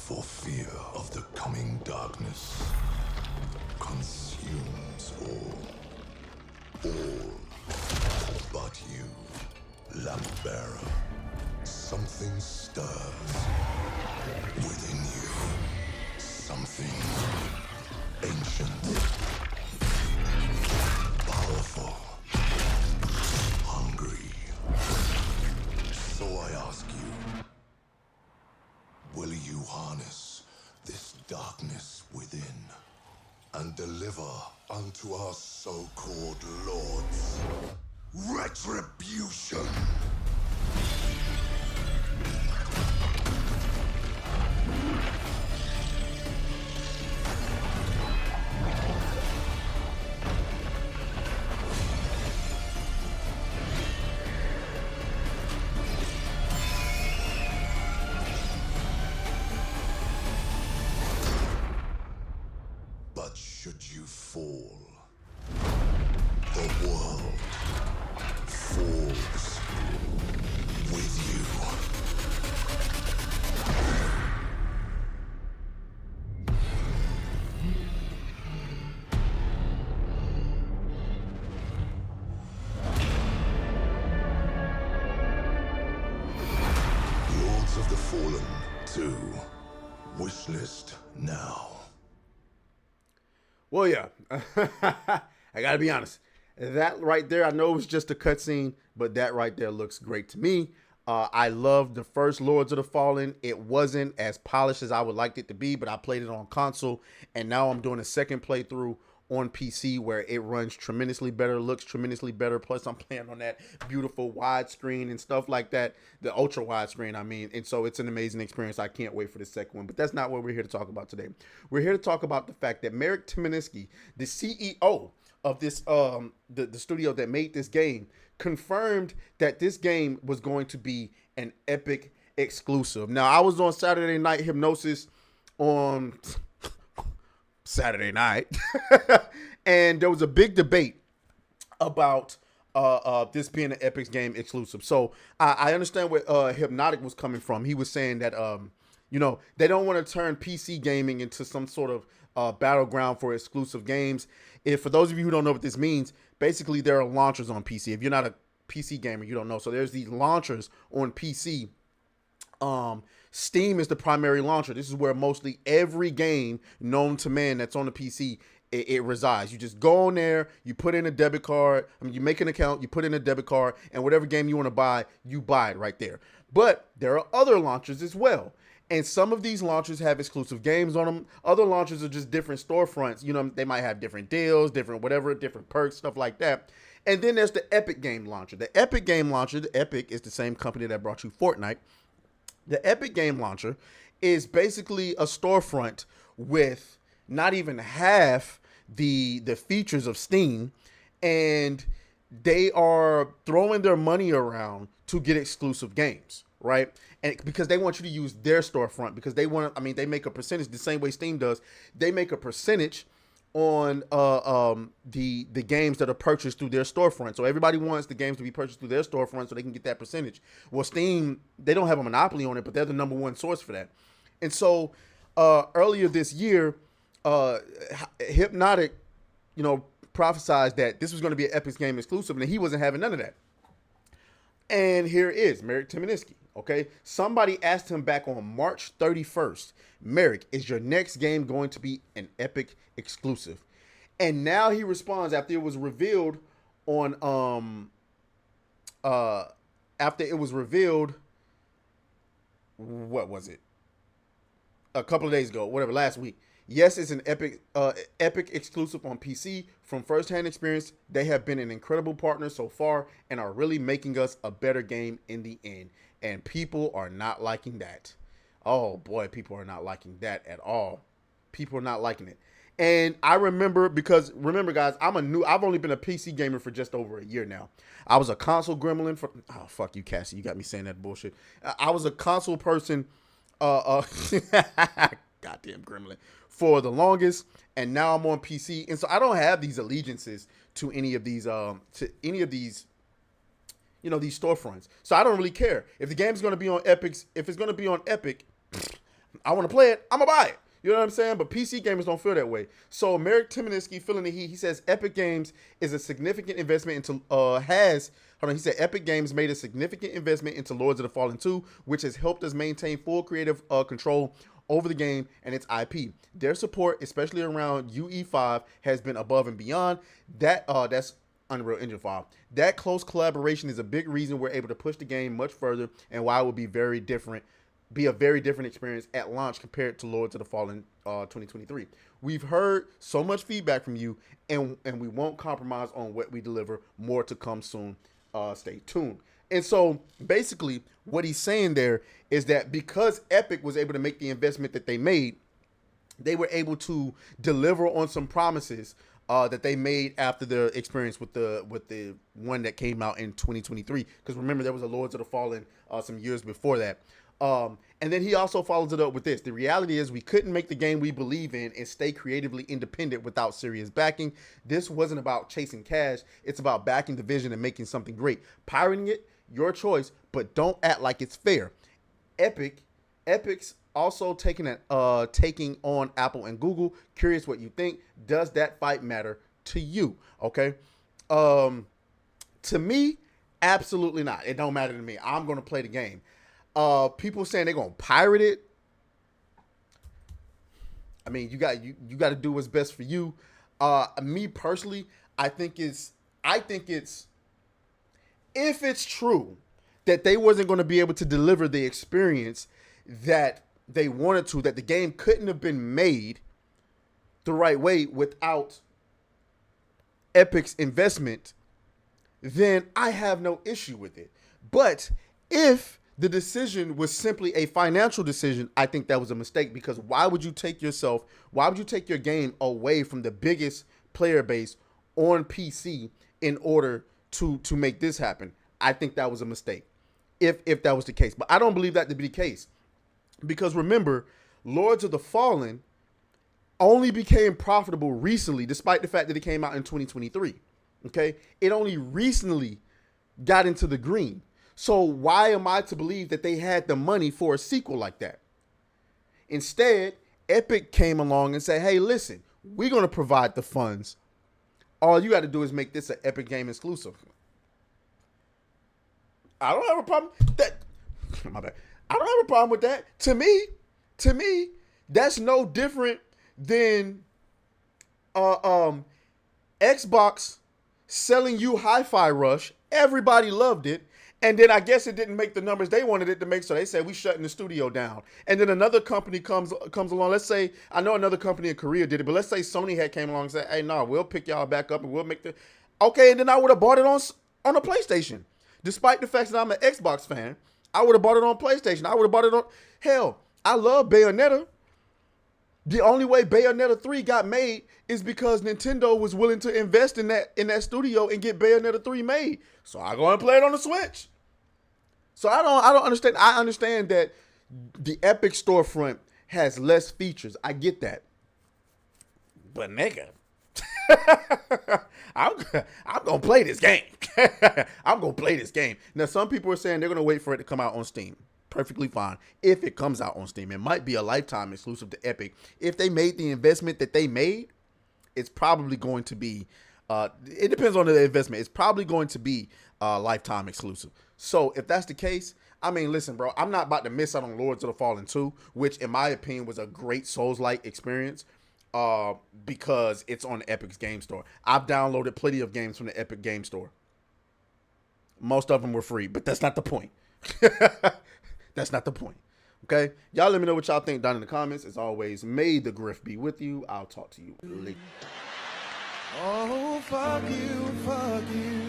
For fear of the coming darkness consumes all but you, lamp bearer. Something stirs within you. Something ancient, powerful, hungry. So I ask you, will you harness this darkness within and deliver unto our so-called lords retribution? But should you fall, the world falls with you. Lords of the Fallen 2. Wishlist now. Well, yeah, I gotta be honest. That right there, I know it was just a cutscene, but that right there looks great to me. I loved the first Lords of the Fallen. It wasn't as polished as I would like it to be, but I played it on console, and now I'm doing a second playthrough on PC where it runs tremendously better, looks tremendously better. Plus, I'm playing on that beautiful widescreen and stuff like that, the ultra widescreen, I mean. And so it's an amazing experience. I can't wait for the second one. But that's not what we're here to talk about today. We're here to talk about the fact that Marek Timinski, the CEO of this the studio that made this game, confirmed that this game was going to be an Epic exclusive. Now, I was on Saturday Night Hypnosis on Saturday night, and there was a big debate about this being an Epic's game exclusive. So I understand where Hypnotic was coming from. He was saying that they don't want to turn PC gaming into some sort of battleground for exclusive games. For those of you who don't know what this means, basically there are launchers on PC. If you're not a PC gamer, you don't know. So there's these launchers on PC. Steam is the primary launcher. This is where mostly every game known to man that's on the PC, it resides. You just go on there, you put in a debit card. I mean, you make an account, you put in a debit card, and whatever game you want to buy, you buy it right there. But there are other launchers as well. And some of these launchers have exclusive games on them. Other launchers are just different storefronts. You know, they might have different deals, different whatever, different perks, stuff like that. And then there's the Epic Game Launcher. The Epic Game Launcher, the Epic is the same company that brought you Fortnite. The Epic Game Launcher is basically a storefront with not even half the features of Steam, and they are throwing their money around to get exclusive games, right? And because they want you to use their storefront, because they want, I mean, they make a percentage the same way Steam does. They make a percentage on the games that are purchased through their storefront. So everybody wants the games to be purchased through their storefront so they can get that percentage. Well, Steam, they don't have a monopoly on it, but they're the number one source for that. And so earlier this year, Hypnotic, prophesized that this was going to be an Epic game exclusive, and he wasn't having none of that. And here is Marek Timinski. Okay, somebody asked him back on March 31st, Marek, is your next game going to be an Epic exclusive? And now he responds after it was revealed on what was it? A couple of days ago, whatever, last week. Yes, it's an Epic exclusive on PC. From firsthand experience, they have been an incredible partner so far and are really making us a better game in the end. And people are not liking that. Oh boy, people are not liking that at all. People are not liking it. And I remember, guys, I've only been a PC gamer for just over a year now. I was a console gremlin for, oh, fuck you, Cassie. You got me saying that bullshit. I was a console person, goddamn gremlin, for the longest. And now I'm on PC. And so I don't have these allegiances to any of these, these storefronts. So I don't really care. If the game's going to be on Epic, if it's going to be on Epic, I want to play it. I'm going to buy it. You know what I'm saying? But PC gamers don't feel that way. So Merrick Timonisky, feeling the heat, he says Epic Games is a significant investment into he said Epic Games made a significant investment into Lords of the Fallen 2, which has helped us maintain full creative control over the game and its IP. Their support, especially around UE5, has been above and beyond. That's Unreal Engine 5. That close collaboration is a big reason we're able to push the game much further, and why it will be a very different experience at launch compared to Lords of the Fallen 2023. We've heard so much feedback from you, and we won't compromise on what we deliver. More to come soon. Stay tuned. And so basically what he's saying there is that because Epic was able to make the investment that they made, they were able to deliver on some promises that they made after their experience with the one that came out in 2023. Because remember, there was a Lords of the Fallen some years before that. And then he also follows it up with this. The reality is we couldn't make the game we believe in and stay creatively independent without serious backing. This wasn't about chasing cash. It's about backing the vision and making something great. Pirating it, your choice, but don't act like it's fair. Epic's also taking on Apple and Google. Curious what you think. Does that fight matter to you? Okay. To me, absolutely not. It don't matter to me. I'm going to play the game. People saying they're gonna pirate it. I mean, you got to do what's best for you. Me personally, I think it's if it's true that they wasn't going to be able to deliver the experience that they wanted to, that the game couldn't have been made the right way without Epic's investment, then I have no issue with it. But if the decision was simply a financial decision, I think that was a mistake, because why would you take your game away from the biggest player base on PC in order to make this happen? I think that was a mistake if that was the case. But I don't believe that to be the case, because remember, Lords of the Fallen only became profitable recently, despite the fact that it came out in 2023. Okay? It only recently got into the green. So why am I to believe that they had the money for a sequel like that? Instead, Epic came along and said, hey, listen, we're going to provide the funds. All you got to do is make this an Epic game exclusive. I don't have a problem. My bad. I don't have a problem with that. To me, that's no different than Xbox selling you Hi-Fi Rush. Everybody loved it. And then I guess it didn't make the numbers they wanted it to make, so they said we shutting the studio down. And then another company comes along. Let's say, I know another company in Korea did it, but let's say Sony came along and said, hey, no, we'll pick y'all back up and we'll make the... Okay, and then I would have bought it on a PlayStation. Despite the fact that I'm an Xbox fan, I would have bought it on PlayStation. I would have bought it on... Hell, I love Bayonetta. The only way Bayonetta 3 got made is because Nintendo was willing to invest in that studio and get Bayonetta 3 made. So I go and play it on the Switch. So I don't understand. I understand that the Epic storefront has less features. I get that. But nigga, I'm going to play this game. I'm going to play this game. Now, some people are saying they're going to wait for it to come out on Steam. Perfectly fine. If it comes out on Steam, it might be a lifetime exclusive to Epic. If they made the investment that they made, it's probably going to be, it depends on the investment. It's probably going to be a lifetime exclusive. So if that's the case, I mean, listen, bro, I'm not about to miss out on Lords of the Fallen 2, which in my opinion was a great Souls-like experience, because it's on the Epic's Game Store. I've downloaded plenty of games from the Epic Game Store. Most of them were free, but that's not the point. That's not the point. Okay? Y'all let me know what y'all think down in the comments. As always, may the grift be with you. I'll talk to you later. Oh, fuck you, fuck you.